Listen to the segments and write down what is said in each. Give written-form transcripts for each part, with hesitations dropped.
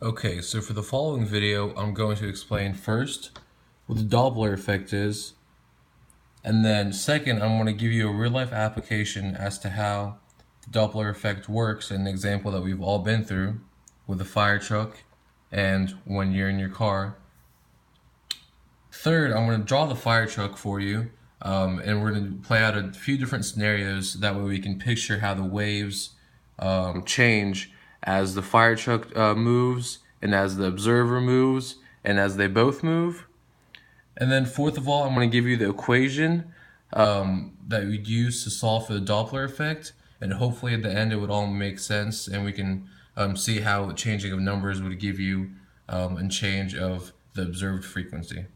Okay, so for the following video, I'm going to explain first what the Doppler effect is, and then second, I'm going to give you a real-life application as to how the Doppler effect works, an example that we've all been through with a fire truck and when you're in your car. Third, I'm going to draw the fire truck for you, and we're going to play out a few different scenarios. That way we can picture how the waves change as the fire truck moves and as the observer moves and as they both move. And then fourth of all, I'm going to give you the equation that we'd use to solve for the Doppler effect. And hopefully at the end it would all make sense and we can see how changing of numbers would give you a change of the observed frequency.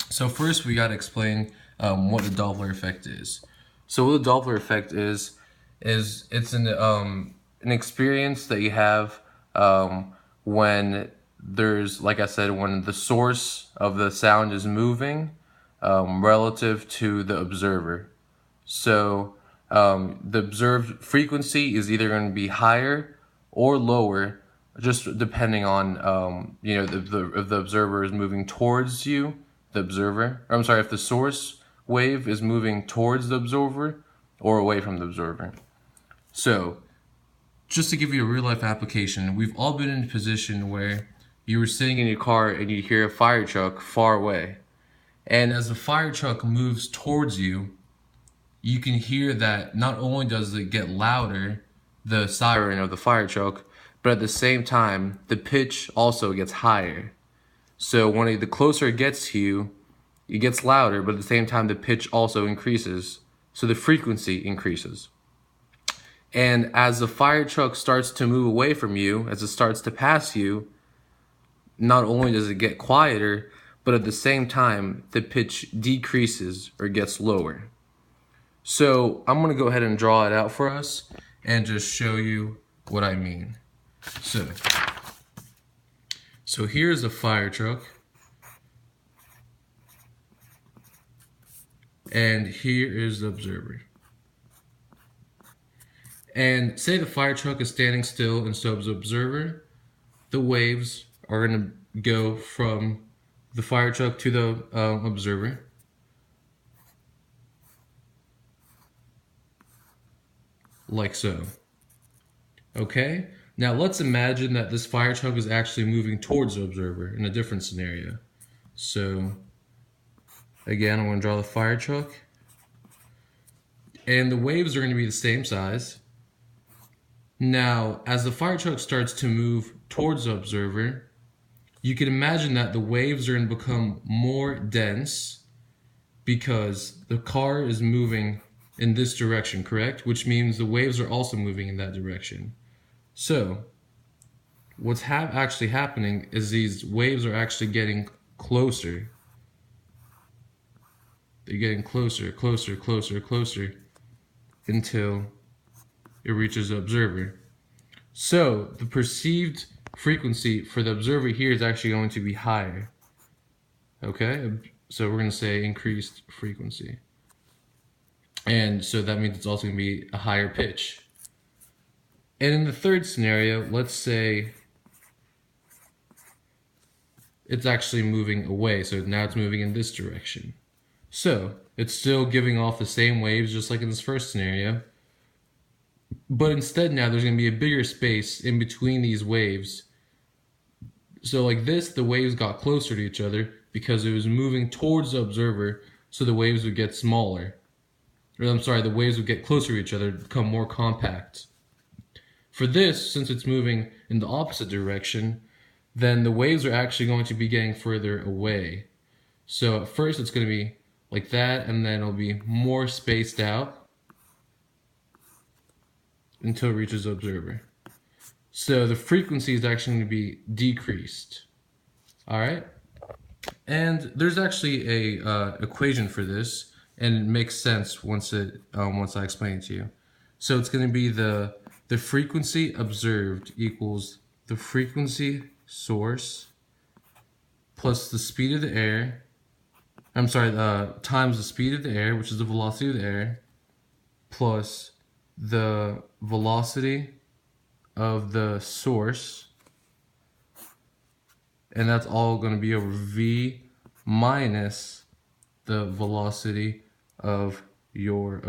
So first we got to explain what the Doppler effect is. So what the Doppler effect is it's an experience that you have when there's, like I said, when the source of the sound is moving relative to the observer. So the observed frequency is either going to be higher or lower, just depending on if the observer is moving towards you, the observer. Or I'm sorry, if the source wave is moving towards the observer or away from the observer. So just to give you a real life application, we've all been in a position where you were sitting in your car and you hear a fire truck far away. And as the fire truck moves towards you, you can hear that not only does it get louder, the siren of the fire truck, but at the same time, the pitch also gets higher. So when the closer it gets to you, it gets louder, but at the same time, the pitch also increases. So the frequency increases. And as the fire truck starts to move away from you, as it starts to pass you, not only does it get quieter, but at the same time, the pitch decreases or gets lower. So I'm going to go ahead and draw it out for us and just show you what I mean. So here's a fire truck. And here is the observer. And say the fire truck is standing still and so is the observer. The waves are going to go from the fire truck to the observer. Like so. Okay? Now let's imagine that this fire truck is actually moving towards the observer in a different scenario. So again, I'm going to draw the fire truck. And the waves are going to be the same size. Now, as the fire truck starts to move towards the observer, you can imagine that the waves are going to become more dense because the car is moving in this direction, correct? Which means the waves are also moving in that direction. So, what's actually happening is these waves are actually getting closer. They're getting closer, closer, closer, closer until it reaches the observer. So, the perceived frequency for the observer here is actually going to be higher. Okay? So we're going to say increased frequency. And so that means it's also going to be a higher pitch. And in the third scenario, let's say it's actually moving away. So now it's moving in this direction. So it's still giving off the same waves just like in this first scenario. But instead now there's going to be a bigger space in between these waves. So like this, the waves got closer to each other because it was moving towards the observer, so the waves would get smaller. Or I'm sorry, the waves would get closer to each other, become more compact. For this, since it's moving in the opposite direction, then the waves are actually going to be getting further away. So at first it's going to be like that, and then it'll be more spaced out until it reaches the observer. So the frequency is actually going to be decreased. All right? And there's actually a equation for this, and it makes sense once I explain it to you. So it's going to be the frequency observed equals the frequency source plus the speed of the air. I'm sorry, times the speed of the air, which is the velocity of the air, plus the velocity of the source and that's all going to be over v minus the velocity of your